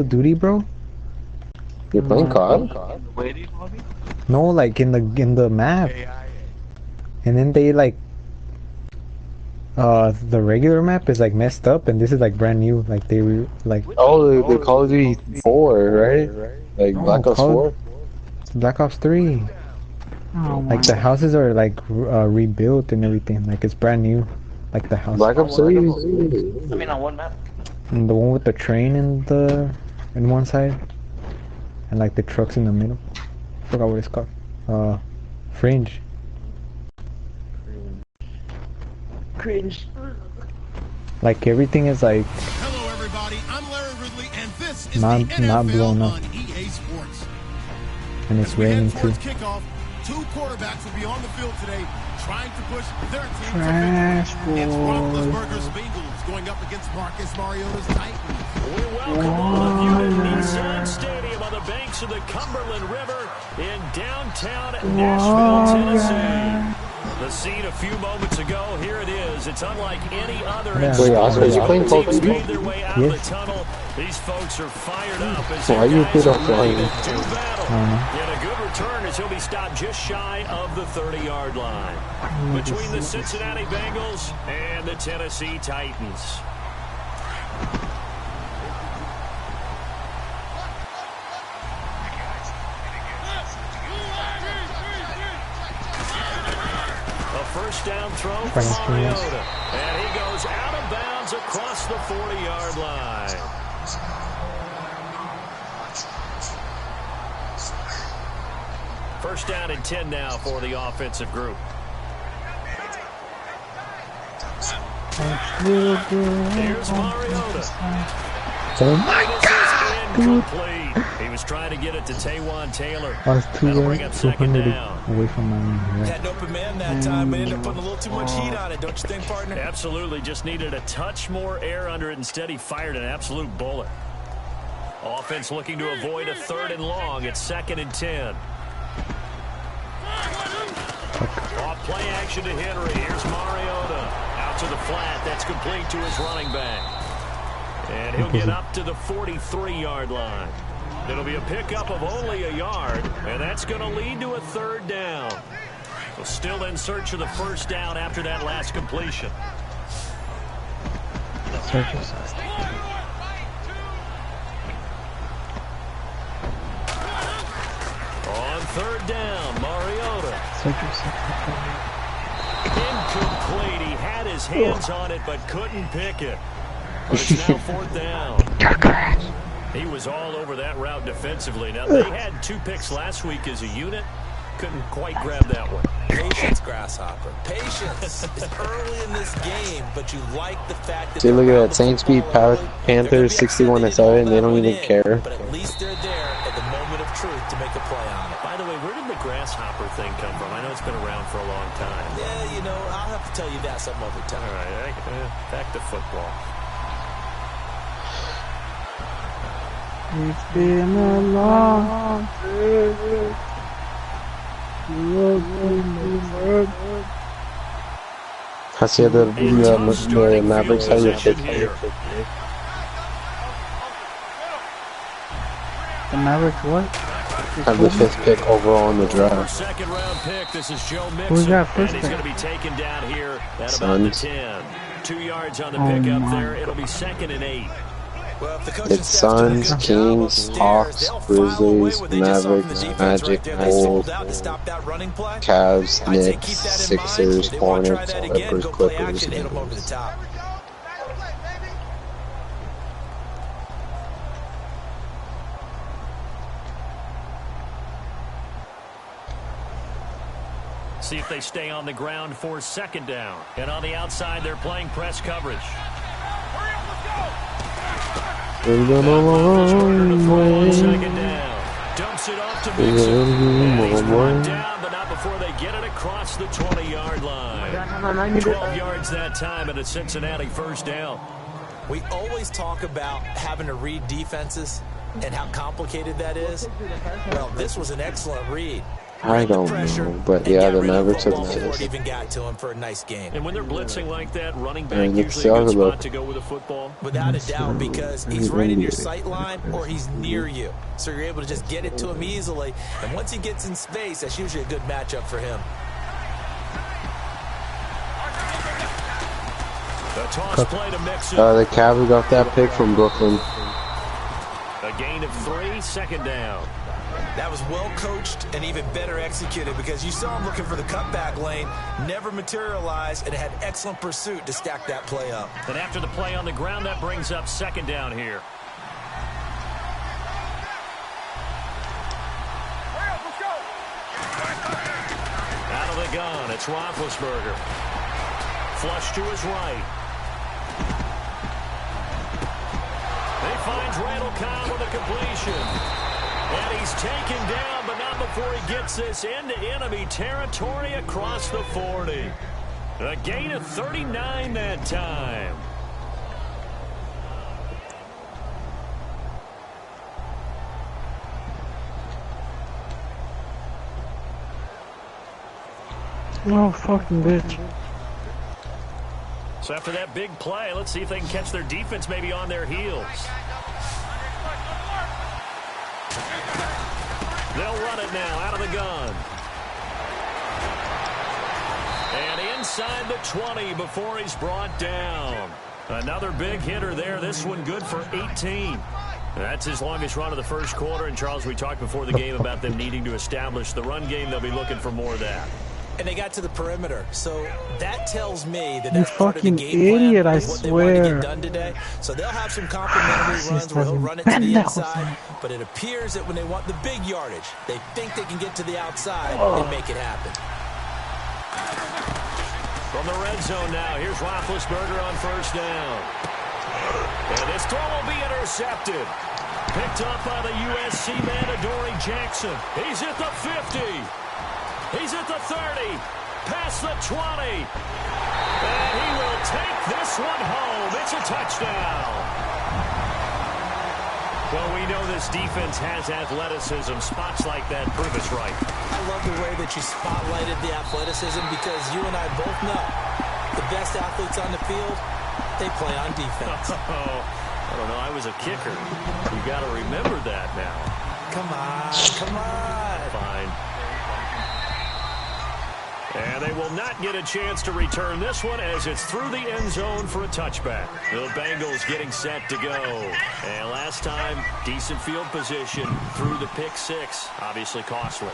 Duty, bro? You're playing COD? No, like in the map. And then they like the regular map is like messed up, and this is like brand new. Like like. Oh, the Call of Duty 4, right? Like No, Black Ops 4? Black Ops 3. Oh Like the houses are like rebuilt and everything. Like it's brand new. Like the house. Black Ops 3? I mean, on one map. And the one with the train in one side, and like the trucks in the middle. Forgot what it's called. Fringe. Cringe. Like everything is like. Hello, everybody. I'm Larry Ridley, and this is not the NFL blown up. on EA Sports. And it's raining too. Kickoff, two quarterbacks will be on the field today, trying to push their team Trash to victory. It's boy. Roethlisberger's Bengals going up against Marcus Mariota's Titans. We welcome all of you to Nissan Stadium on the banks of the Cumberland River in downtown Nashville, Tennessee. The scene a few moments ago, here it is. It's unlike any other. Wait, Oscar, are you playing Call of Duty? Their way out of the tunnel. These folks are fired up as Why are you put up ready flying? to do battle. Yet a good return as he'll be stopped just shy of the 30-yard line. Between the Cincinnati Bengals and the Tennessee Titans. First down throw for Mariota. And he goes out of bounds across the 40-yard line. First down and 10 now for the offensive group. Here's Mariota. Oh my God, dude. He was trying to get it to Taywan Taylor. I was That'll bring up second 200 down. away from my right. Had no man that time, but ended up putting a little too much heat on it, don't you think, partner? Absolutely, just needed a touch more air under it. Instead, he fired an absolute bullet. Offense looking to avoid a third and long. It's 2nd and 10. Off play action to Henry. Here's Mariota. Out to the flat. That's complete to his running back. And he'll get up to the 43-yard line. It'll be a pickup of only a yard, and that's going to lead to a third down. We're still in search of the first down after that last completion. On third down, Mariota. Incomplete. He had his hands on it, but couldn't pick it. But it's now 4th down. He was all over that route defensively. Now, they had 2 picks last week as a unit. Couldn't quite grab that one. Patience, Grasshopper. Patience. It's early in this game, but you like the fact that... See, look at that. Saints beat Panthers 61-7. They don't even care. But at least they're there at the moment of truth to make a play on it. By the way, where did the Grasshopper thing come from? I know it's been around for a long time. Yeah, you know, I'll have to tell you that some other time. All right, back to football. It's been a long day. I see the Mavericks have your 5th pick. The Mavericks what? Have the 5th pick overall in the draft. Second round pick. This is Joe Mixon. Who's got first and he's pick? going to be taken down here at about the 10. 2 yards on the pickup there. It'll be 2nd and 8. Well, if the coaching It's staff's doing a Suns, good job Kings, upstairs, Hawks, they'll file away Grizzlies, what they just saw from the Mavericks, defense Magic, right there. They Bulls, sold out to stop that running play. Cavs, I'd say Knicks, keep that in Sixers, mind. If they want to try Hornets, that again, Clippers, go play action, hit them over the top. See if they stay on the ground for 2nd down. And on the outside, they're playing press coverage. We're on a long way. 2nd down. Dumps it off to Mixon. And he's brought down, but not before they get it across the 20-yard line. 12 yards that time, and a Cincinnati first down. We always talk about having to read defenses and how complicated that is. Well, this was an excellent read. I don't know, but yeah, the Mavericks have nice. Even got to him for a nice game. And when they're blitzing like that, running back And it's usually a good the other spot to go with a football. Without a doubt, because he's right in your sight line or he's near you. So you're able to just get it to him easily. And once he gets in space, that's usually a good matchup for him. The toss play to Mixon. The Cavs got that pick from Brooklyn. A gain of 3, second down. That was well coached and even better executed because you saw him looking for the cutback lane, never materialized, and had excellent pursuit to stack that play up. Then after the play on the ground, that brings up second down here. Out of the gun, it's Roethlisberger. Flush to his right. He finds Randall Cobb with a completion. And he's taken down, but not before he gets this into enemy territory across the 40. A gain of 39 that time. Oh, fucking bitch. So after that big play, let's see if they can catch their defense maybe on their heels. They'll run it now out of the gun. And inside the 20 before he's brought down. Another big hitter there. This one good for 18. That's his longest run of the first quarter. And, Charles, we talked before the game about them needing to establish the run game. They'll be looking for more of that. And they got to the perimeter, so that tells me that You that's part of the fucking game plan, idiot, I what they want to swear. get done today. So they'll have some complimentary runs where he'll run it to the inside, but it appears that when they want the big yardage, they think they can get to the outside and make it happen. From the red zone now, here's Roethlisberger on first down. And this throw will be intercepted. Picked up by the USC man, Adoree Jackson. He's at the 50. He's at the 30, past the 20, and he will take this one home. It's a touchdown. Well, we know this defense has athleticism. Spots like that prove us right. I love the way that you spotlighted the athleticism because you and I both know the best athletes on the field, they play on defense. I don't know. I was a kicker. You got to remember that now. Come on. Fine. And they will not get a chance to return this one as it's through the end zone for a touchback. The Bengals getting set to go. And last time, decent field position through the pick six. Obviously costly.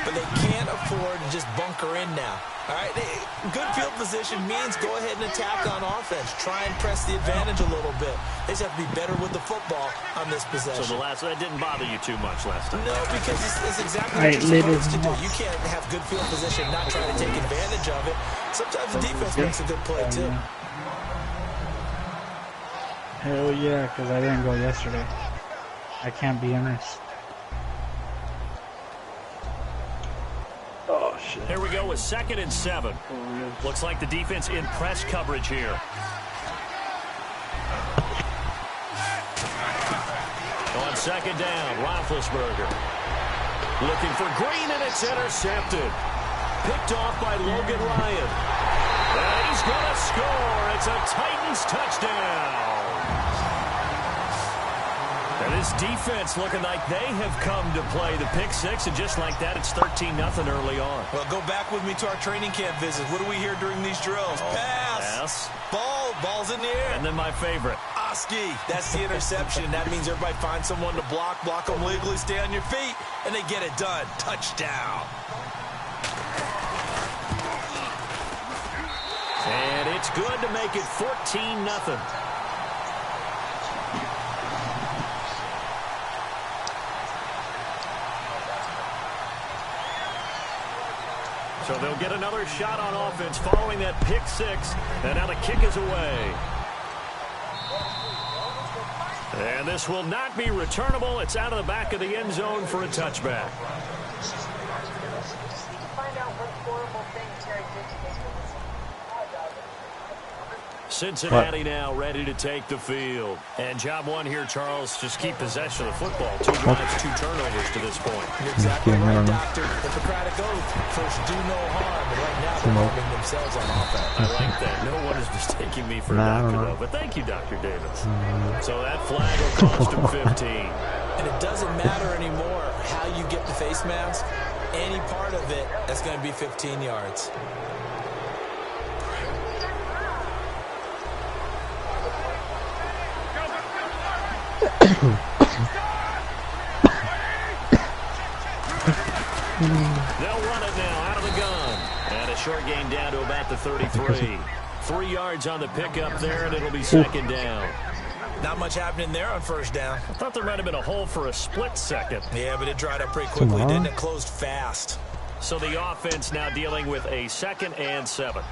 But they can't afford to just bunker in now. All right, good field position means go ahead and attack on offense. Try and press the advantage a little bit. They just have to be better with the football on this possession. So that didn't bother you too much last time? No, because it's exactly what you're supposed to do. You can't have good field position, not try to take advantage of it. Sometimes the defense makes a good play, too. Hell yeah, because I didn't go yesterday. I can't be honest. Oh, shit. Here we go with 2nd and 7. Looks like the defense in press coverage here. On 2nd down, Roethlisberger. Looking for Green, and it's intercepted. Picked off by Logan Ryan. And he's going to score. It's a Titans touchdown. And this defense looking like they have come to play the pick six, and just like that, it's 13-0 early on. Well, go back with me to our training camp visit. What do we hear during these drills? Pass. Ball's in the air. And then my favorite. Oski. That's the interception. That means everybody finds someone to block them legally, stay on your feet, and they get it done. Touchdown. And it's good to make it 14-0. So they'll get another shot on offense following that pick six. And now the kick is away. And this will not be returnable. It's out of the back of the end zone for a touchback. Cincinnati now ready to take the field. And job one here, Charles, just keep possession of the football. 2 drives, 2 turnovers to this point. You're exactly right, Doctor. Hippocratic oath. First, do no harm. And right now, they're harming themselves on offense. I like that. No one is mistaking me for a doctor, though. But thank you, Dr. Davis. So that flag will cost him 15. And it doesn't matter anymore how you get the face mask. Any part of it, that's going to be 15 yards. They'll run it now out of the gun. And a short gain down to about the 33. 3 yards on the pickup there, and it'll be second down. Not much happening there on first down. I thought there might have been a hole for a split second. Yeah, but it dried up pretty quickly, didn't it? Closed fast. So the offense now dealing with a 2nd and 7.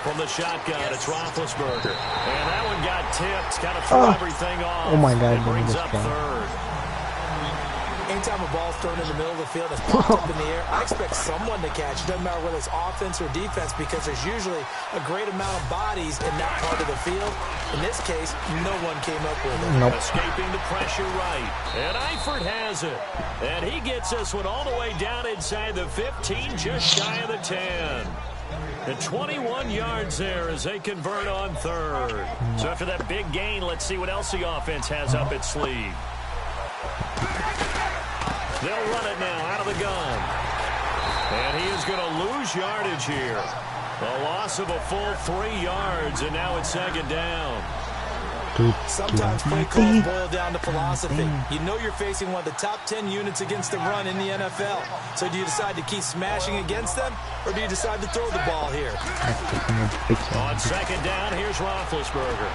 From the shotgun, it's Roethlisberger. And that one got tipped. Got to throw everything off. Oh my God. It brings up 3rd. Anytime a ball's thrown in the middle of the field, it's popped up in the air, I expect someone to catch. It doesn't matter whether it's offense or defense, because there's usually a great amount of bodies in that part of the field. In this case, no one came up with it. Nope. Escaping the pressure right. And Eifert has it. And he gets this one all the way down inside the 15, just shy of the 10. And 21 yards there as they convert on 3rd. So after that big gain, let's see what else the offense has up its sleeve. They'll run it now out of the gun. And he is going to lose yardage here. A loss of a full 3 yards, and now it's 2nd down. Sometimes play calls boil down to philosophy. You know you're facing one of the top 10 units against the run in the NFL. So do you decide to keep smashing against them, or do you decide to throw the ball here? On 2nd down, here's Roethlisberger.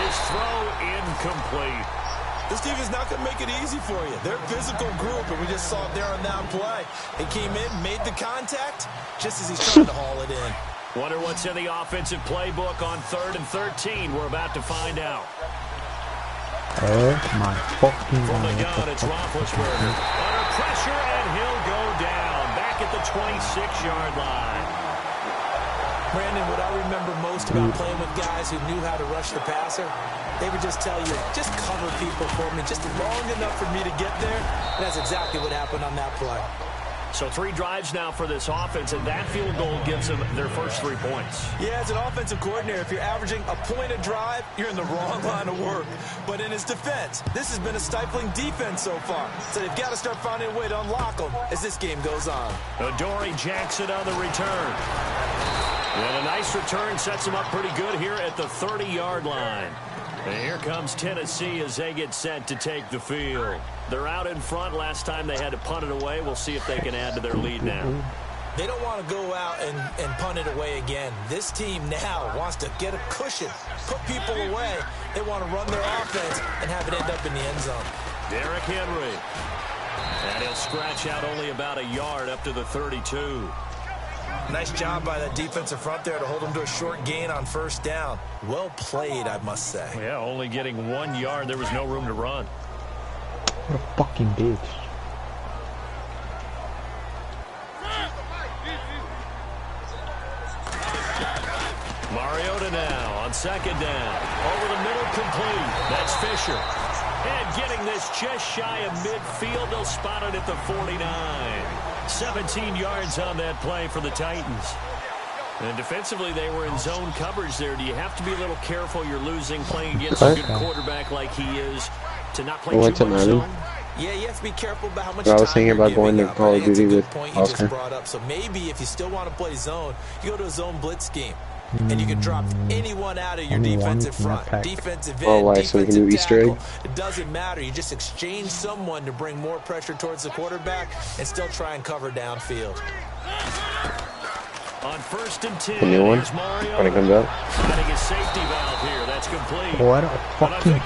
His throw incomplete. This team is not going to make it easy for you. They're a physical group, and we just saw it there on that play. He came in, made the contact, just as he's trying to haul it in. Wonder what's in the offensive playbook on 3rd and 13. We're about to find out. Oh my fucking God. From the gun, it's Roethlisberger. Under pressure, and he'll go down. Back at the 26-yard line. Brandon, what I remember most about playing with guys who knew how to rush the passer, they would just tell you, just cover people for me, just long enough for me to get there. And that's exactly what happened on that play. So 3 drives now for this offense, and that field goal gives them their first 3 points. Yeah, as an offensive coordinator, if you're averaging a point a drive, you're in the wrong line of work. But in his defense, this has been a stifling defense so far. So they've got to start finding a way to unlock them as this game goes on. Adoree Jackson on the return. And a nice return sets them up pretty good here at the 30-yard line. And here comes Tennessee as they get set to take the field. They're out in front. Last time they had to punt it away. We'll see if they can add to their lead now. They don't want to go out and punt it away again. This team now wants to get a cushion, put people away. They want to run their offense and have it end up in the end zone. Derrick Henry. And he'll scratch out only about a yard up to the 32. Nice job by that defensive front there to hold him to a short gain on first down. Well played, I must say. Yeah, only getting 1 yard. There was no room to run. What a fucking bitch. Mariota now on 2nd down. Over the middle, complete. That's Fisher. And getting this just shy of midfield. They'll spot it at the 49. 17 yards on that play for the Titans. And defensively, they were in zone coverage there. Do you have to be a little careful? You're losing playing against a good quarterback like he is to not play too much zone? Yeah, you have to be careful about how much I was thinking about going to Call of Duty with point you just brought up. So maybe if you still want to play zone, you go to a zone blitz scheme. And you can drop anyone out of your defensive front, defensive end, defensive tackle. It doesn't matter. You just exchange someone to bring more pressure towards the quarterback and still try and cover downfield. On 1st and 10, here's Mario. When it comes up. Finding a safety valve here. That's complete. What a fucking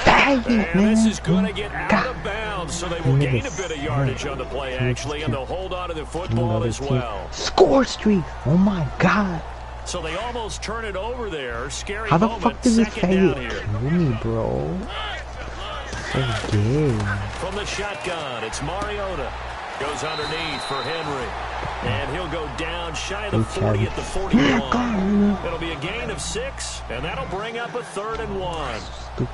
bag, and this is going to get out of bounds, so they will gain a bit of yardage on the play, actually, and they'll hold on to the football as well. Score streak! Oh my God! So they almost turn it over there. Scary How the moment. fuck does this Second guy down here. kill me, bro? So gay. From the shotgun, it's Mariota. Goes underneath for Henry. And he'll go down shy of the 40 at the 41. It'll be a gain of 6, and that'll bring up a 3rd and 1.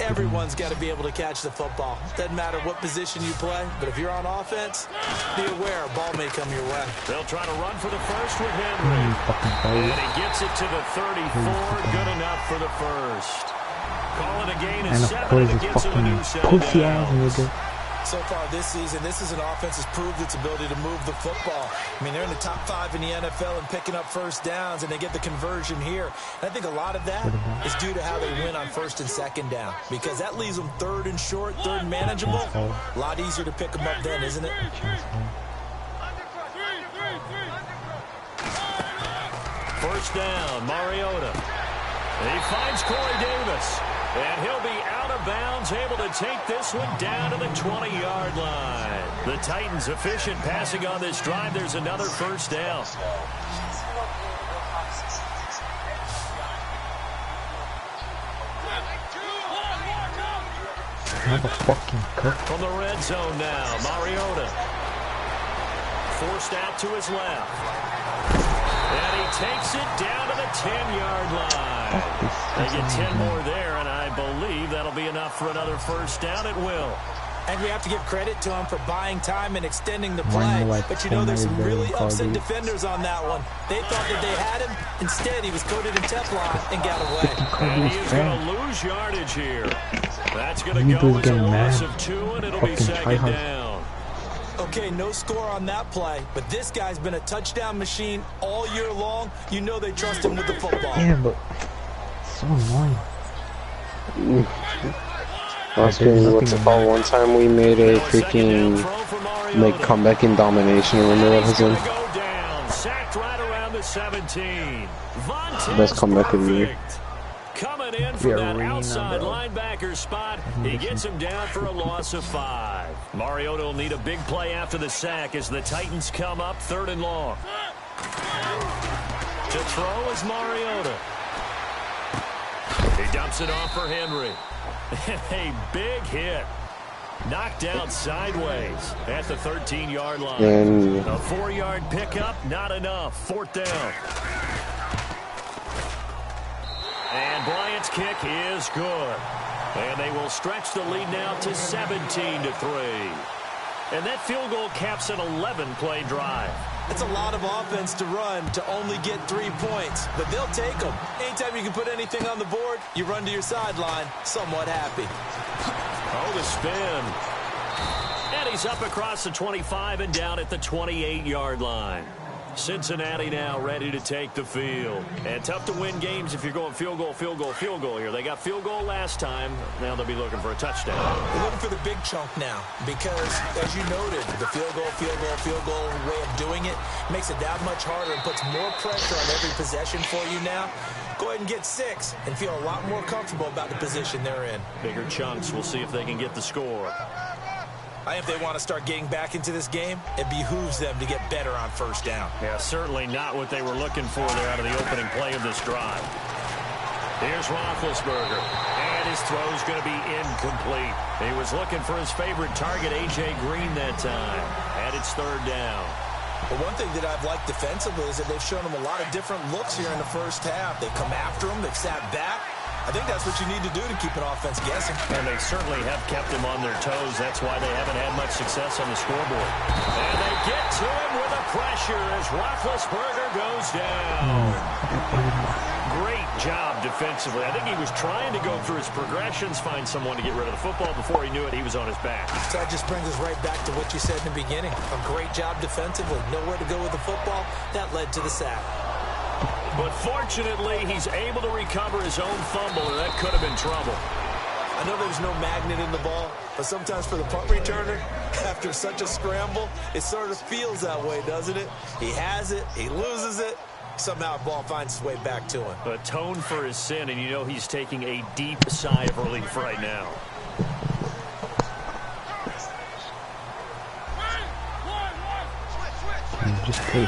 Everyone's got to be able to catch the football. Doesn't matter what position you play, but if you're on offense, be aware a ball may come your way. They'll try to run for the first with Henry. And he gets it to the 34. Good enough for the first. Call it a gain of 7, and it gets him a new set of downs. So far this season, this is an offense that's proved its ability to move the football. I mean, they're in the top 5 in the NFL and picking up first downs, and they get the conversion here. And I think a lot of that is due to how they win on 1st and 2nd down, because that leaves them 3rd and short, 3rd and manageable. A lot easier to pick them up then, isn't it? First down, Mariota. He finds Corey Davis. And he'll be out of bounds, able to take this one down to the 20-yard line. The Titans efficient passing on this drive. There's another first down. From the red zone now, Mariota. Forced out to his left. And he takes it down to the 10-yard line. They get 10 more there, and I believe that'll be enough for another first down. It will. And we have to give credit to him for buying time and extending the play. But, you know, there's some really upset defenders on that one. They thought that they had him. Instead, he was coated in Teflon and got away. And he is going to lose yardage here. That's going to go as a loss of 2, and it'll be 2nd down. Okay, no score on that play, but this guy's been a touchdown machine all year long. You know they trust him with the football. Yeah, but so annoying. What's it called? One time we made a freaking comeback in domination. Remember that was in? Sacked right around the 17. Best comeback of the year. Coming in from that outside linebacker spot, he gets him down for a loss of 5. Mariota will need a big play after the sack as the Titans come up 3rd and long. To throw is Mariota. He dumps it off for Henry. A big hit. Knocked out sideways at the 13-yard line. A 4-yard pickup, not enough. 4th down. And Bryant's kick is good. And they will stretch the lead now to 17-3. And that field goal caps an 11-play drive. It's a lot of offense to run to only get 3 points, but they'll take them. Anytime you can put anything on the board, you run to your sideline somewhat happy. Oh, the spin. And he's up across the 25 and down at the 28-yard line. Cincinnati now ready to take the field. And tough to win games if you're going field goal, field goal, field goal here. They got field goal last time. Now they'll be looking for a touchdown. They're looking for the big chunk now because, as you noted, the field goal way of doing it makes it that much harder and puts more pressure on every possession for you now. Go ahead and get 6 and feel a lot more comfortable about the position they're in. Bigger chunks. We'll see if they can get the score. I think if they want to start getting back into this game, it behooves them to get better on 1st down. Yeah, certainly not what they were looking for there out of the opening play of this drive. Here's Roethlisberger, and his throw's going to be incomplete. He was looking for his favorite target, A.J. Green, that time. And it's 3rd down. But one thing that I've liked defensively is that they've shown them a lot of different looks here in the 1st half. They've come after him. They've sat back. I think that's what you need to do to keep an offense guessing. And they certainly have kept him on their toes. That's why they haven't had much success on the scoreboard. And they get to him with a pressure as Roethlisberger goes down. Great job defensively. I think he was trying to go through his progressions, find someone to get rid of the football. Before he knew it, he was on his back. So that just brings us right back to what you said in the beginning. A great job defensively. Nowhere to go with the football. That led to the sack. But fortunately, he's able to recover his own fumble, or that could have been trouble. I know there's no magnet in the ball, but sometimes for the punt returner, after such a scramble, it sort of feels that way, doesn't it? He has it, he loses it, somehow the ball finds its way back to him. Atone for his sin, and you know he's taking a deep sigh of relief right now. Just play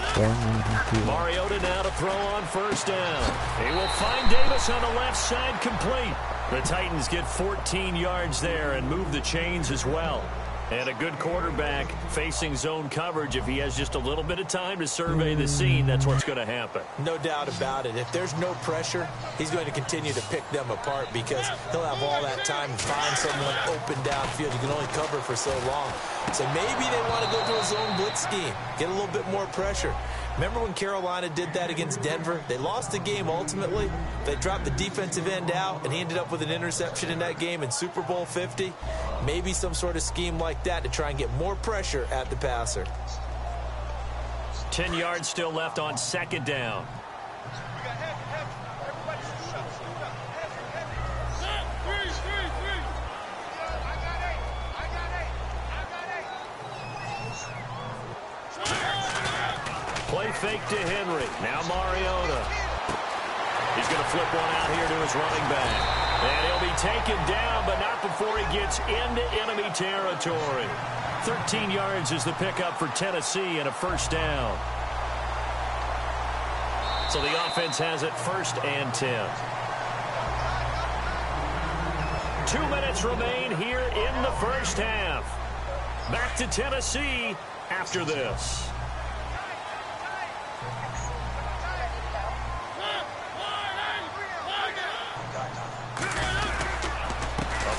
Mariota now to throw on 1st down. He will find Davis on the left side complete. The Titans get 14 yards there and move the chains as well. And a good quarterback facing zone coverage, if he has just a little bit of time to survey the scene, that's what's going to happen. No doubt about it. If there's no pressure, he's going to continue to pick them apart because he'll have all that time to find someone open downfield. You can only cover for so long. So maybe they want to go to a zone blitz scheme, get a little bit more pressure. Remember when Carolina did that against Denver? They lost the game ultimately. They dropped the defensive end out, and he ended up with an interception in that game in Super Bowl 50. Maybe some sort of scheme like that to try and get more pressure at the passer. 10 yards still left on second down. Play fake to Henry. Now Mariota. He's going to flip one out here to his running back. And he'll be taken down, but not before he gets into enemy territory. 13 yards is the pickup for Tennessee and a first down. So the offense has it first and 10. 2 minutes remain here in the first half. Back to Tennessee after this.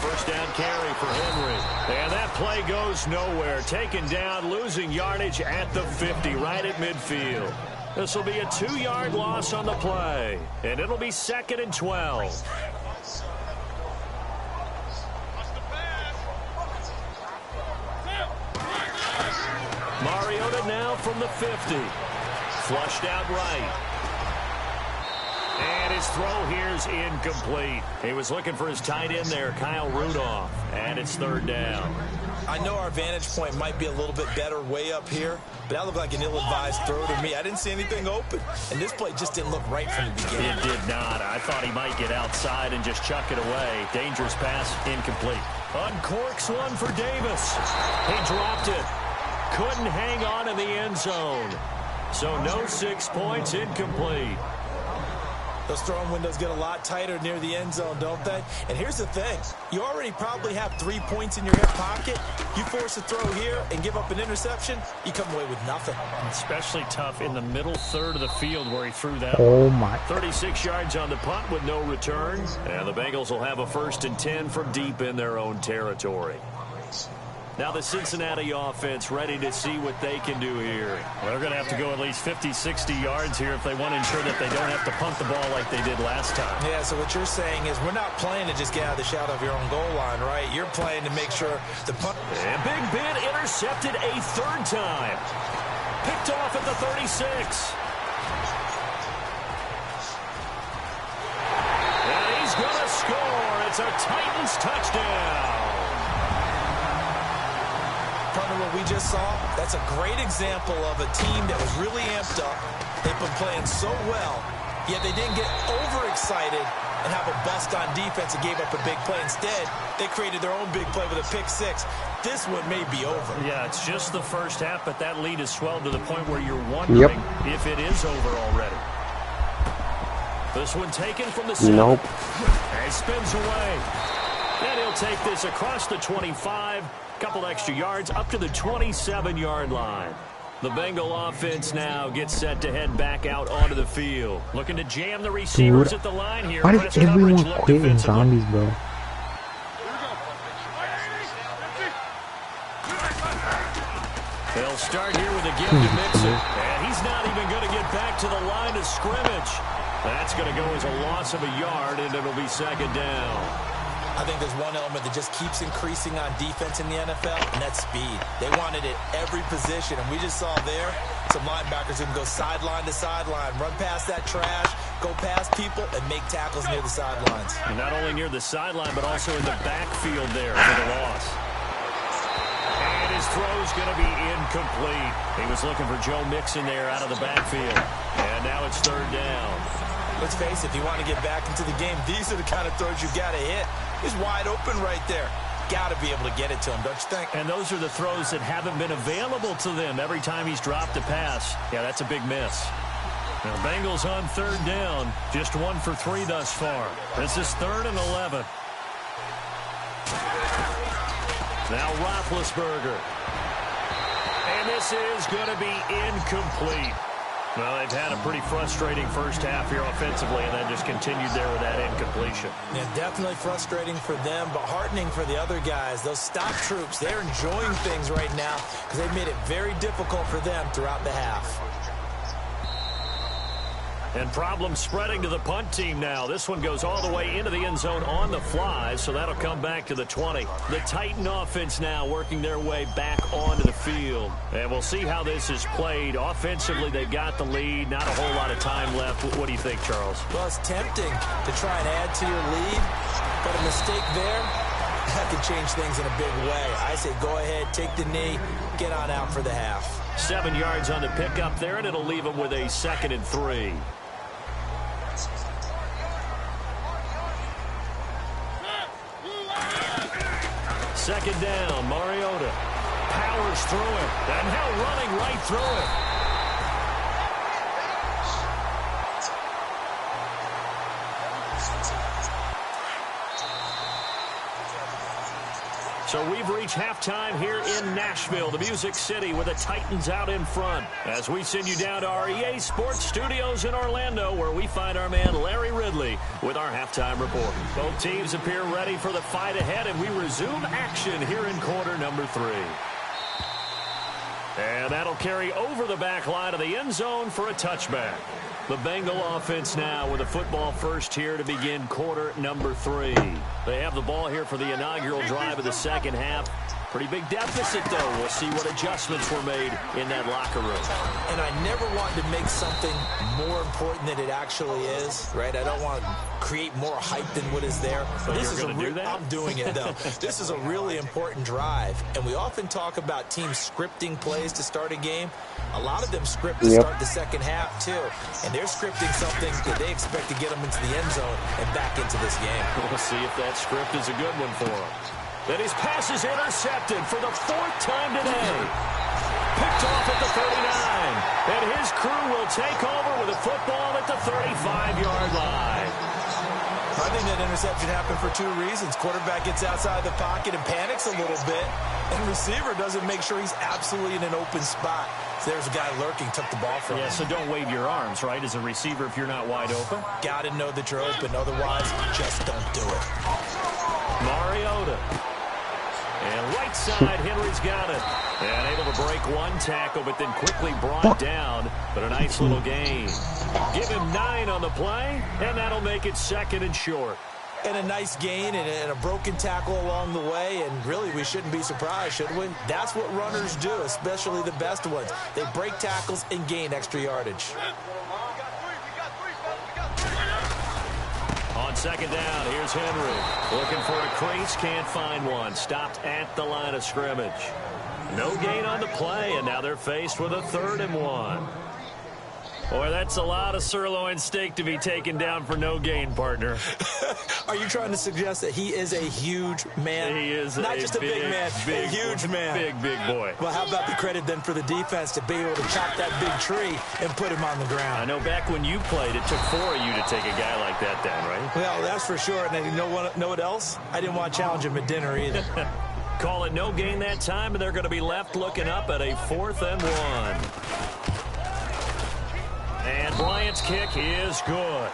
First down carry for Henry. And that play goes nowhere. Taken down, losing yardage at the 50, right at midfield. This will be a 2-yard loss on the play. And it'll be 2nd and 12. Mariota now from the 50. Flushed out right. And his throw here is incomplete. He was looking for his tight end there, Kyle Rudolph. And it's 3rd down. I know our vantage point might be a little bit better way up here, but that looked like an ill-advised throw to me. I didn't see anything open, and this play just didn't look right from the beginning. It did not. I thought he might get outside and just chuck it away. Dangerous pass, incomplete. Uncorks one for Davis. He dropped it. Couldn't hang on in the end zone. So no 6 points, incomplete. Those throwing windows get a lot tighter near the end zone, don't they? And here's the thing. You already probably have 3 points in your hip pocket. You force a throw here and give up an interception, you come away with nothing. Especially tough in the middle third of the field where he threw that. Oh, my. 36 yards on the punt with no return. And the Bengals will have a 1st and 10 from deep in their own territory. Now the Cincinnati offense ready to see what they can do here. Well, they're going to have to go at least 50, 60 yards here if they want to ensure that they don't have to punt the ball like they did last time. Yeah, so what you're saying is we're not playing to just get out of the shadow of your own goal line, right? You're playing to make sure the punt... And Big Ben intercepted a 3rd time. Picked off at the 36. And he's going to score. It's a Titans touchdown. What we just saw, that's a great example of a team that was really amped up. They've been playing so well, yet they didn't get overexcited and have a bust on defense and gave up a big play. Instead, they created their own big play with a pick 6. This one may be over. Yeah, it's just the first half, but that lead has swelled to the point where you're wondering if it is over already. This one taken from the center. Nope. And spins away. And he'll take this across the 25. Couple extra yards up to the 27-yard line. The Bengal offense now gets set to head back out onto the field. Looking to jam the receivers at the line here. Why does everyone quit in zombies, bro? They'll start here with a give to Mixon. And he's not even going to get back to the line of scrimmage. That's going to go as a loss of a yard, and it'll be 2nd down. I think there's one element that just keeps increasing on defense in the NFL, and that's speed. They want it at every position, and we just saw there some linebackers who can go sideline to sideline, run past that trash, go past people, and make tackles near the sidelines. And not only near the sideline, but also in the backfield there for the loss. And his throw's going to be incomplete. He was looking for Joe Mixon there out of the backfield. And now it's 3rd down. Let's face it, if you want to get back into the game, these are the kind of throws you got to hit. He's wide open right there. Got to be able to get it to him, don't you think? And those are the throws that haven't been available to them every time he's dropped a pass. Yeah, that's a big miss. Now, Bengals on 3rd down. Just 1 for 3 thus far. This is 3rd and 11. Now Roethlisberger. And this is going to be incomplete. Well, they've had a pretty frustrating first half here offensively and then just continued there with that incompletion. Yeah, definitely frustrating for them, but heartening for the other guys. Those stop troops, they're enjoying things right now because they've made it very difficult for them throughout the half. And problems spreading to the punt team now. This one goes all the way into the end zone on the fly, so that'll come back to the 20. The Titan offense now working their way back onto the field. And we'll see how this is played. Offensively, they've got the lead. Not a whole lot of time left. What do you think, Charles? Well, it's tempting to try and add to your lead, but a mistake there, that could change things in a big way. I say go ahead, take the knee, get on out for the half. 7 yards on the pickup there, and it'll leave them with a 2nd and 3. Second down, Mariota powers through it, and now running right through it. So we've reached halftime here in Nashville, the Music City, with the Titans out in front. As we send you down to our EA Sports Studios in Orlando, where we find our man Larry Ridley with our halftime report. Both teams appear ready for the fight ahead, and we resume action here in quarter number 3. And that'll carry over the back line of the end zone for a touchback. The Bengal offense now with a football first here to begin quarter number 3. They have the ball here for the inaugural drive of the second half. Pretty big deficit, though. We'll see what adjustments were made in that locker room. And I never want to make something more important than it actually is, right? I don't want to create more hype than what is there. But this is going to do that? I'm doing it, though. This is a really important drive. And we often talk about teams scripting plays to start a game. A lot of them script to start the second half, too. And they're scripting something that they expect to get them into the end zone and back into this game. We'll see if that script is a good one for them. Then his pass is intercepted for the 4th time today. Picked off at the 39. And his crew will take over with a football at the 35-yard line. I think that interception happened for 2 reasons. Quarterback gets outside the pocket and panics a little bit. And receiver doesn't make sure he's absolutely in an open spot. So there's a guy lurking, took the ball from him. Yeah, so don't wave your arms, right, as a receiver if you're not wide open. Got to know that you're open. Otherwise, just don't do it. Mariota. And right side, Henry's got it. And able to break one tackle, but then quickly brought down. But a nice little gain. Give him 9 on the play, and that'll make it 2nd and short. And a nice gain and a broken tackle along the way. And really, we shouldn't be surprised, should we? That's what runners do, especially the best ones. They break tackles and gain extra yardage. On second down, here's Henry. Looking for a crease, can't find one. Stopped at the line of scrimmage. No gain on the play, and now they're faced with a 3rd and 1. Boy, that's a lot of sirloin steak to be taken down for no gain, partner. Are you trying to suggest that he is a huge man? He is not just a big man, a huge man. Big boy. Well, how about the credit then for the defense to be able to chop that big tree and put him on the ground? I know back when you played, it took 4 of you to take a guy like that down, right? Well, that's for sure. And you know what else? I didn't want to challenge him at dinner either. Call it no gain that time, and they're going to be left looking up at a 4th and 1. And Bryant's kick is good.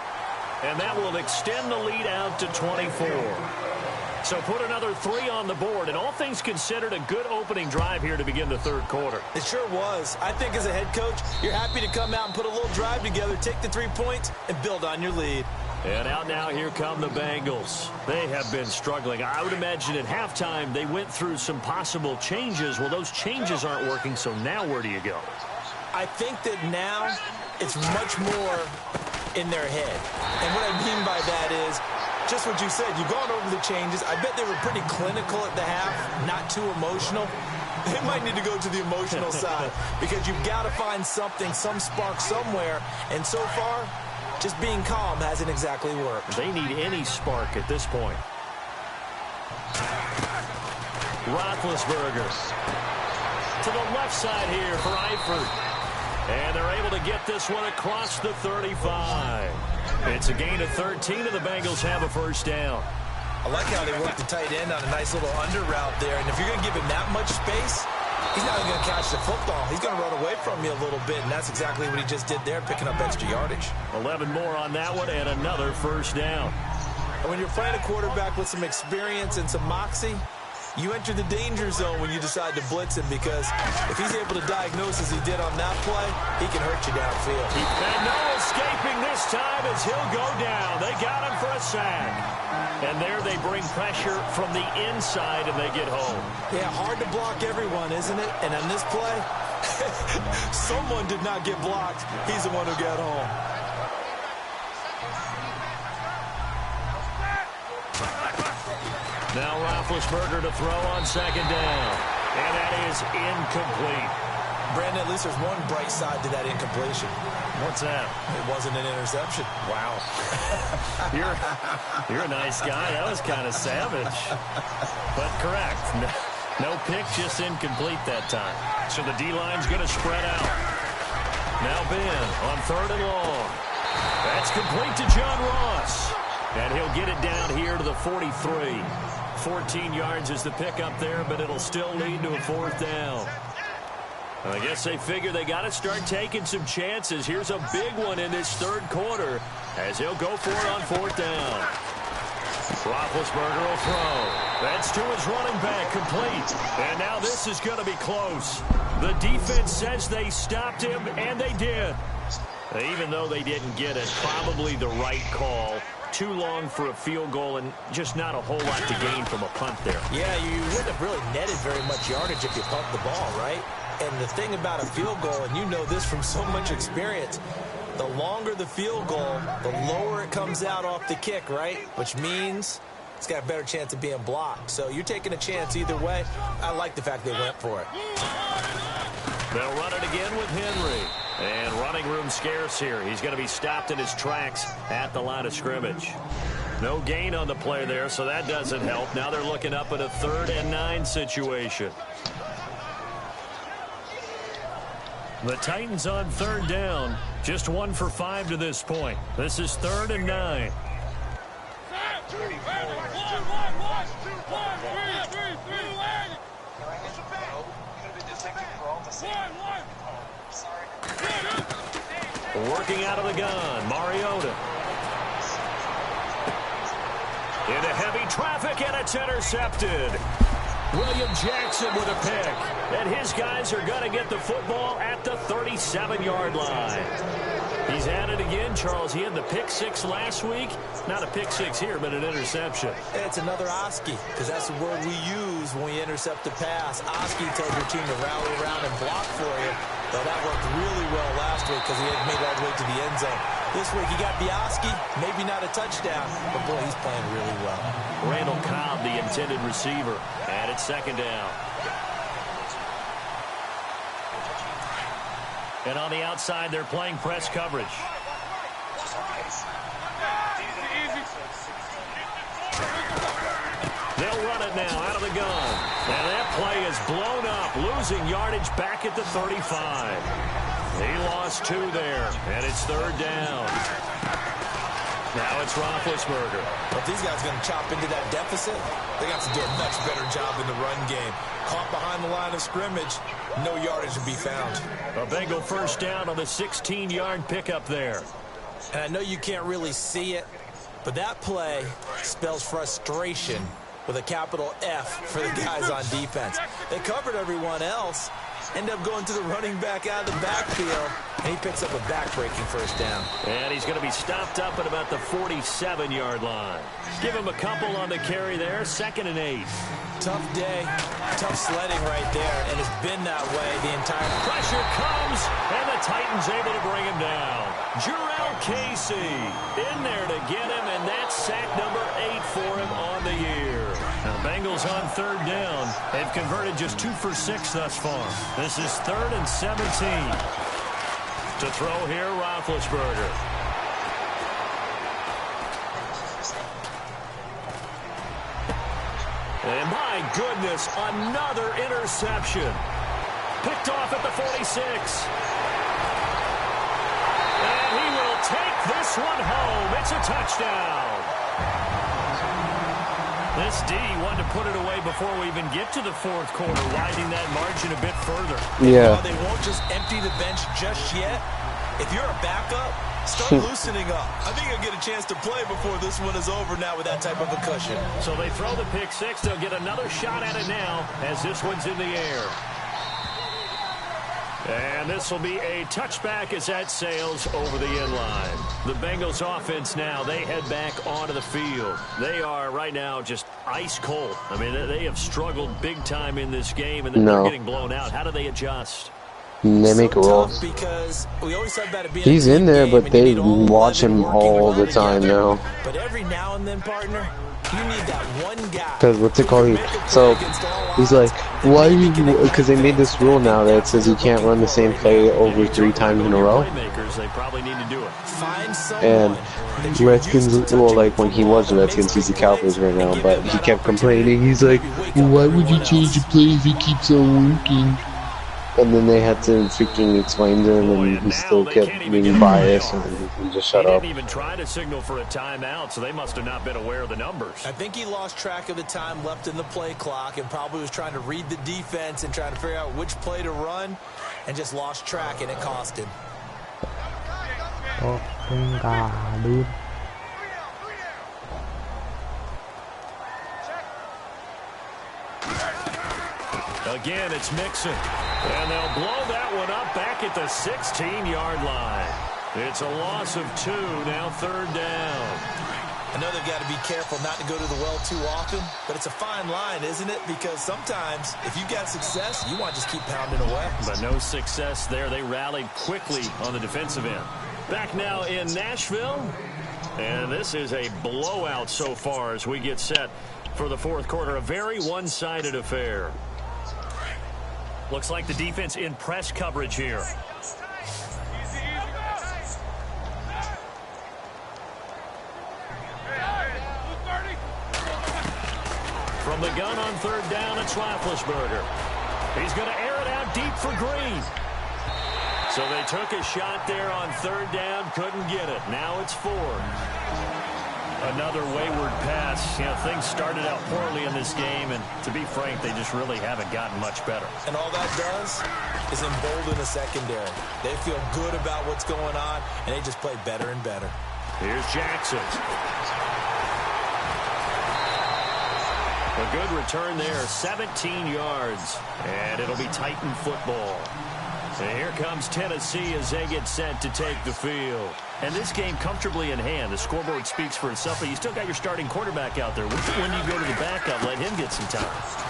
And that will extend the lead out to 24. So put another 3 on the board. And all things considered, a good opening drive here to begin the 3rd quarter. It sure was. I think as a head coach, you're happy to come out and put a little drive together, take the 3 points, and build on your lead. And out now, here come the Bengals. They have been struggling. I would imagine at halftime they went through some possible changes. Well, those changes aren't working, so now where do you go? I think that now it's much more in their head. And what I mean by that is just what you said. You've gone over the changes. I bet they were pretty clinical at the half, not too emotional. They might need to go to the emotional side because you've got to find something, some spark somewhere. And so far, just being calm hasn't exactly worked. They need any spark at this point. Roethlisberger to the left side here for Eifert. And they're able to get this one across the 35. It's a gain of 13, and the Bengals have a 1st down. I like how they work the tight end on a nice little under route there. And if you're going to give him that much space, he's not going to catch the football. He's going to run away from you a little bit, and that's exactly what he just did there, picking up extra yardage. 11 more on that one and another first down. And when you're playing a quarterback with some experience and some moxie, you enter the danger zone when you decide to blitz him, because if he's able to diagnose as he did on that play, he can hurt you downfield. And no escaping this time as he'll go down. They got him for a sack. And there they bring pressure from the inside and they get home. Yeah, hard to block everyone, isn't it? And on this play, someone did not get blocked. He's the one who got home. Now Roethlisberger to throw on second down. And that is incomplete. Brandon, at least there's one bright side to that incompletion. What's that? It wasn't an interception. Wow. You're a nice guy. That was kind of savage. But correct. No pick, just incomplete that time. So the D-line's going to spread out. Now Ben on third and long. That's complete to John Ross. And he'll get it down here to the 43. 14 yards is the pickup there, but it'll still lead to a fourth down. I guess they figure they got to start taking some chances. Here's a big one in this third quarter as he'll go for it on fourth down. Roethlisberger will throw. That's to his running back, complete. And now this is going to be close. The defense says they stopped him, and they did. Even though they didn't get it, probably the right call. Too long for a field goal and just not a whole lot to gain from a punt there. Yeah, you wouldn't have really netted very much yardage if you pumped the ball, right? And the thing about a field goal, and you know this from so much experience, the longer the field goal, the lower it comes out off the kick, right? Which means it's got a better chance of being blocked. So you're taking a chance either way. I like the fact they went for it. They'll run it again with Henry. And running room scarce here. He's going to be stopped in his tracks at the line of scrimmage. No gain on the play there, so that doesn't help. Now they're looking up at a 3rd and 9 situation. The Titans on third down. Just 1 for 5 to this point. This is 3rd and 9. Working out of the gun, Mariota. Into heavy traffic, and it's intercepted. William Jackson with a pick. And his guys are going to get the football at the 37-yard line. He's at it again, Charles. He had the pick 6 last week. Not a pick 6 here, but an interception. It's another Oski, because that's the word we use when we intercept the pass. Oski tells your team to rally around and block for you. Well, that worked really well last week because he had made it all the way to the end zone. This week he got the Oski, maybe not a touchdown, but boy, he's playing really well. Randall Cobb, the intended receiver, and it's second down. And on the outside, they're playing press coverage. They'll run it now out of the gun. And that play is blown up, losing yardage back at the 35. He lost 2 there, and it's 3rd down. Now it's Roethlisberger. But these guys are going to chop into that deficit. They got to do a much better job in the run game. Caught behind the line of scrimmage, no yardage to be found. A Bengal first down on the 16-yard pickup there. And I know you can't really see it, but that play spells frustration with a capital F for the guys on defense. They covered everyone else, end up going to the running back out of the backfield, and he picks up a back-breaking first down. And he's going to be stopped up at about the 47-yard line. Give him a couple on the carry there, 2nd and 8. Tough day, tough sledding right there, and it's been that way the entire... Pressure comes, and the Titans able to bring him down. Jurrell Casey in there to get him, and that's sack number 8 for him on the year. Now the Bengals on 3rd down. They've converted just 2 for 6 thus far. This is 3rd and 17. To throw here, Roethlisberger. And my goodness, another interception. Picked off at the 46. And he will take this one home. It's a touchdown. This D wanted to put it away before we even get to the fourth quarter, widening that margin a bit further. Yeah. They won't just empty the bench just yet. If you're a backup, start loosening up. I think you'll get a chance to play before this one is over now with that type of a cushion. So they throw the pick six. They'll get another shot at it now as this one's in the air. And this will be a touchback as that sails over the inline. The Bengals offense now, they head back onto the field. They are right now just ice cold. I mean, they have struggled big time in this game, and then they're getting blown out. How do they adjust? They make a roll. Because we always talk about it being He's in there, but they watch him all the time now. But every now and then, partner, you need that one guy. Because what's it called? So he's like, why do you? Because they made this rule now that says you can't run the same play over 3 times in a row. They probably need to do it. And Redskins, well, like when he was the Redskins, he's the Cowboys right now. But he kept complaining. He's like, why would you change the play if it keeps on working? And then they had to freaking explain to him, and he still kept being biased, and he just shut up. He didn't even try to signal for a timeout, so they must have not been aware of the numbers. I think he lost track of the time left in the play clock and probably was trying to read the defense and trying to figure out which play to run, and just lost track, and it cost him. Oh, God, dude. Again, it's Mixon. And they'll blow that one up back at the 16-yard line. It's a loss of 2, now 3rd down. I know they've got to be careful not to go to the well too often, but it's a fine line, isn't it? Because sometimes, if you've got success, you want to just keep pounding away. But no success there. They rallied quickly on the defensive end. Back now in Nashville. And this is a blowout so far as we get set for the fourth quarter. A very one-sided affair. Looks like the defense in press coverage here. From the gun on 3rd down, it's Roethlisberger. He's going to air it out deep for Green. So they took a shot there on 3rd down, couldn't get it. Now it's 4. Another wayward pass. You know, things started out poorly in this game, and to be frank, they just really haven't gotten much better. And all that does is embolden the secondary. They feel good about what's going on, and they just play better and better. Here's Jackson. A good return there, 17 yards, and it'll be Titan football. And here comes Tennessee as they get set to take the field. And this game comfortably in hand. The scoreboard speaks for itself, but you still got your starting quarterback out there. When you go to the backup, let him get some time.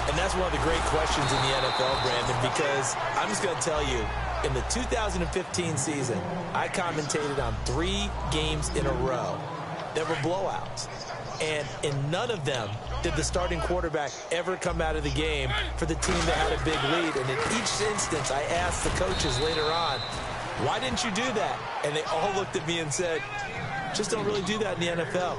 And that's one of the great questions in the NFL, Brandon, because I'm just going to tell you, in the 2015 season, I commentated on 3 games in a row that were blowouts. And in none of them did the starting quarterback ever come out of the game for the team that had a big lead. And in each instance, I asked the coaches later on, why didn't you do that? And they all looked at me and said, just don't really do that in the NFL.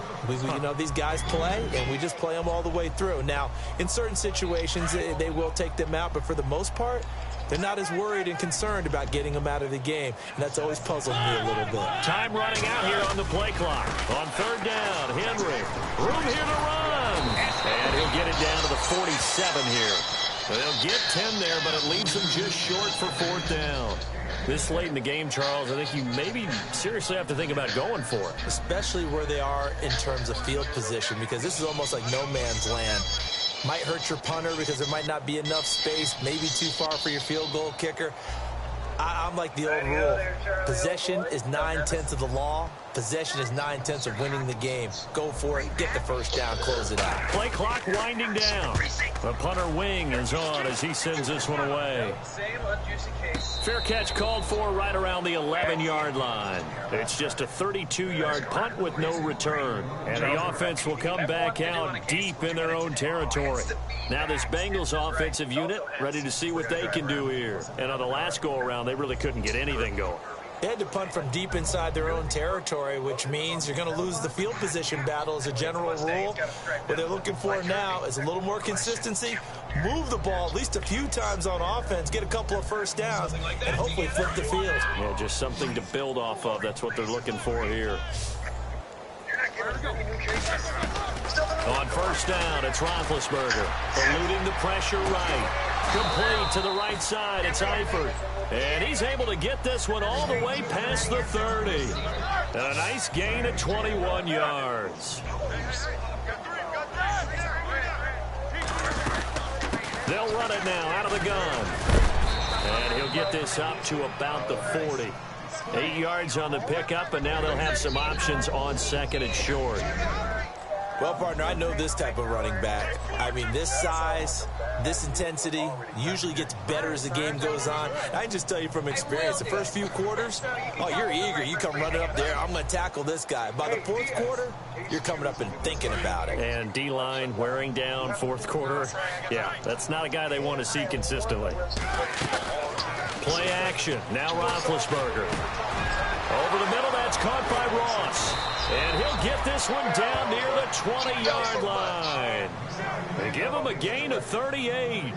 You know, these guys play, and we just play them all the way through. Now, in certain situations, they will take them out, but for the most part, they're not as worried and concerned about getting them out of the game, and that's always puzzled me a little bit. Time running out here on the play clock. On 3rd down, Henry. Room here to run. And he'll get it down to the 47 here. So they'll get 10 there, but it leaves them just short for 4th down. This late in the game, Charles, I think you maybe seriously have to think about going for it. Especially where they are in terms of field position, because this is almost like no man's land. Might hurt your punter because there might not be enough space, maybe too far for your field goal kicker. I'm like the old rule. Possession is 9/10 of the law. Possession is 9/10 of winning the game. Go for it. Get the first down. Close it out. Play clock winding down. The punter wing is on as he sends this one away. Fair catch called for right around the 11-yard line. It's just a 32-yard punt with no return. And the offense will come back out deep in their own territory. Now this Bengals offensive unit ready to see what they can do here. And on the last go-around, they really couldn't get anything going. They had to punt from deep inside their own territory, which means you're going to lose the field position battle as a general rule. What they're looking for now is a little more consistency, move the ball at least a few times on offense, get a couple of first downs, and hopefully flip the field. Yeah, just something to build off of. That's what they're looking for here. On first down, it's Roethlisberger. Eluding the pressure right. Complete to the right side. It's Eifert. And he's able to get this one all the way past the 30. And a nice gain of 21 yards. They'll run it now out of the gun. And he'll get this up to about the 40. 8 yards on the pickup, and now they'll have some options on second and short. Well, partner, I know this type of running back. I mean, this size, this intensity usually gets better as the game goes on. I can just tell you from experience, the first few quarters, oh, you're eager. You come running up there, I'm going to tackle this guy. By the fourth quarter, you're coming up and thinking about it. And D-line wearing down fourth quarter. Yeah, that's not a guy they want to see consistently. Play action. Now Roethlisberger. Over the middle, that's caught by Ross. And he'll get this one down near the 20-yard line. They give him a gain of 38.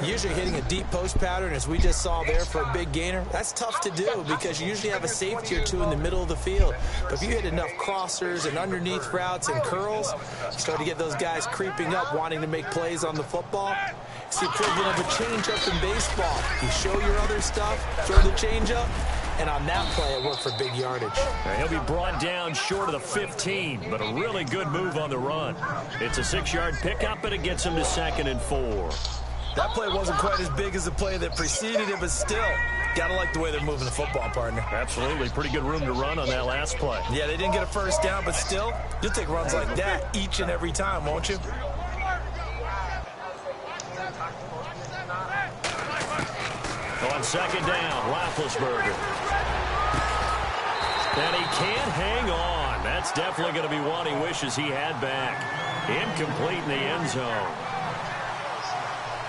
Usually hitting a deep post pattern, as we just saw there for a big gainer, that's tough to do because you usually have a safety or two in the middle of the field. But if you hit enough crossers and underneath routes and curls, you start to get those guys creeping up, wanting to make plays on the football. It's the equivalent of a change-up in baseball. You show your other stuff, throw the change-up, and on that play, it worked for big yardage. He'll be brought down short of the 15, but a really good move on the run. It's a 6-yard pickup, and it gets him to 2nd and 4. That play wasn't quite as big as the play that preceded it, but still, gotta like the way they're moving the football, partner. Absolutely. Pretty good room to run on that last play. Yeah, they didn't get a first down, but still, you'll take runs like that each and every time, won't you? On 2nd down, Roethlisberger. And he can't hang on. That's definitely going to be one he wishes he had back. Incomplete in the end zone.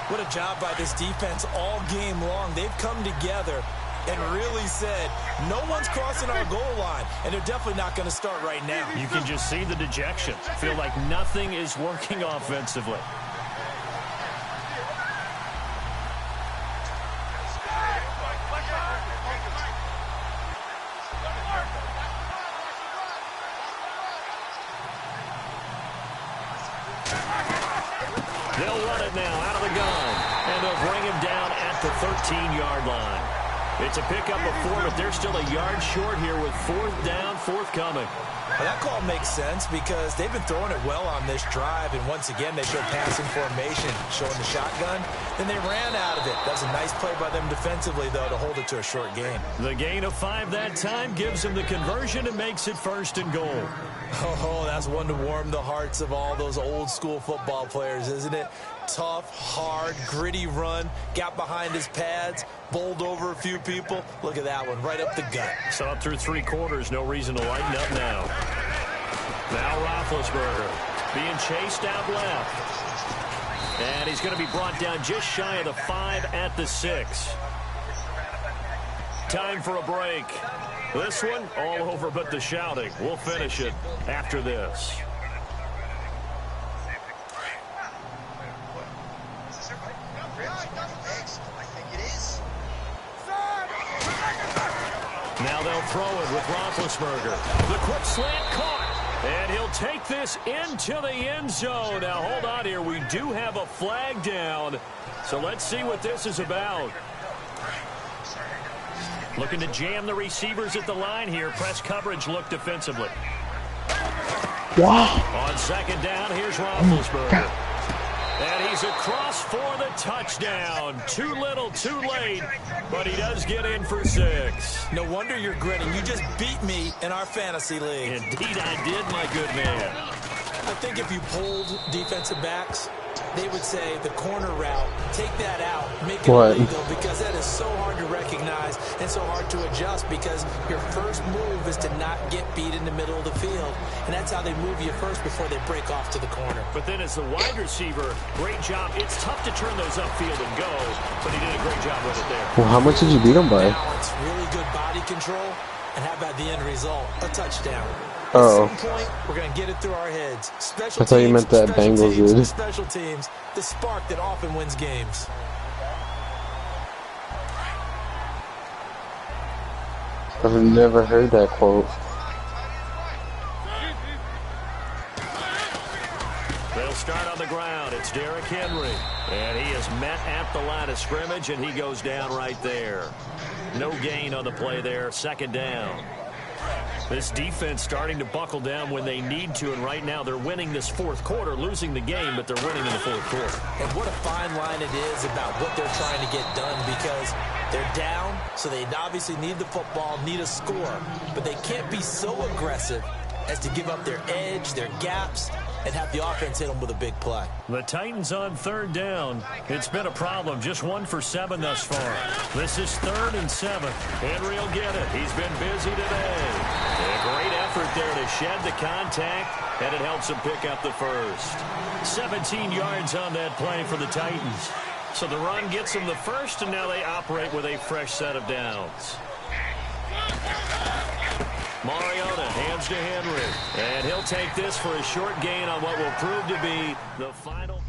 What a job by this defense all game long. They've come together and really said, no one's crossing our goal line, and they're definitely not going to start right now. You can just see the dejection. Feel like nothing is working offensively. They'll run it now out of the gun, and they'll bring him down at the 13-yard line. It's a pickup of 4, but they're still a yard short here with 4th down, forthcoming. Well, that call makes sense because they've been throwing it well on this drive, and once again, they showed passing formation, showing the shotgun. Then they ran out of it. That was a nice play by them defensively, though, to hold it to a short gain. The gain of 5 that time gives them the conversion and makes it 1st and goal. Oh, that's one to warm the hearts of all those old-school football players, isn't it? Tough, hard, gritty run, got behind his pads, bowled over a few people. Look at that one, right up the gut. Saw it through 3 quarters, no reason to lighten up now. Now Roethlisberger being chased out left. And he's going to be brought down just shy of the 5 at the 6. Time for a break. This one, all over but the shouting. We'll finish it after this. Now they'll throw it with Roethlisberger. The quick slant caught. And he'll take this into the end zone. Now, hold on here. We do have a flag down. So let's see what this is about. Looking to jam the receivers at the line here. Press coverage look defensively. Wow. On 2nd down, here's Roethlisberger. And he's across for the touchdown. Too little, too late, but he does get in for 6. No wonder you're grinning. You just beat me in our fantasy league. Indeed I did, my good man. I think if you polled defensive backs, they would say the corner route, take that out, make it illegal, because that is so hard to recognize and so hard to adjust because your first move is to not get beat in the middle of the field. And that's how they move you first before they break off to the corner. But then as the wide receiver, great job. It's tough to turn those upfield and go, but he did a great job with it there. Well, how much did you beat him by? Balance, really good body control, and how about the end result? A touchdown. Oh. At some point, we're going to get it through our heads. Special I thought you meant that Bengals did. Special teams, the spark that often wins games. I've never heard that quote. on the ground. It's Derrick Henry. And he is met at the line of scrimmage, and he goes down right there. No gain on the play there. Second down. This defense starting to buckle down when they need to, and right now they're winning this fourth quarter, losing the game, but they're winning in the fourth quarter. And what a fine line it is about what they're trying to get done, because they're down, so they obviously need the football, need a score, but they can't be so aggressive as to give up their edge, their gaps, and have the offense hit them with a big play. The Titans on third down. It's been a problem. Just 1 for 7 thus far. This is 3rd and 7. Henry will get it. He's been busy today. A great effort there to shed the contact, and it helps him pick up the first. 17 yards on that play for the Titans. So the run gets them the first, and now they operate with a fresh set of downs. Mariota hands to Henry, and he'll take this for a short gain on what will prove to be the final.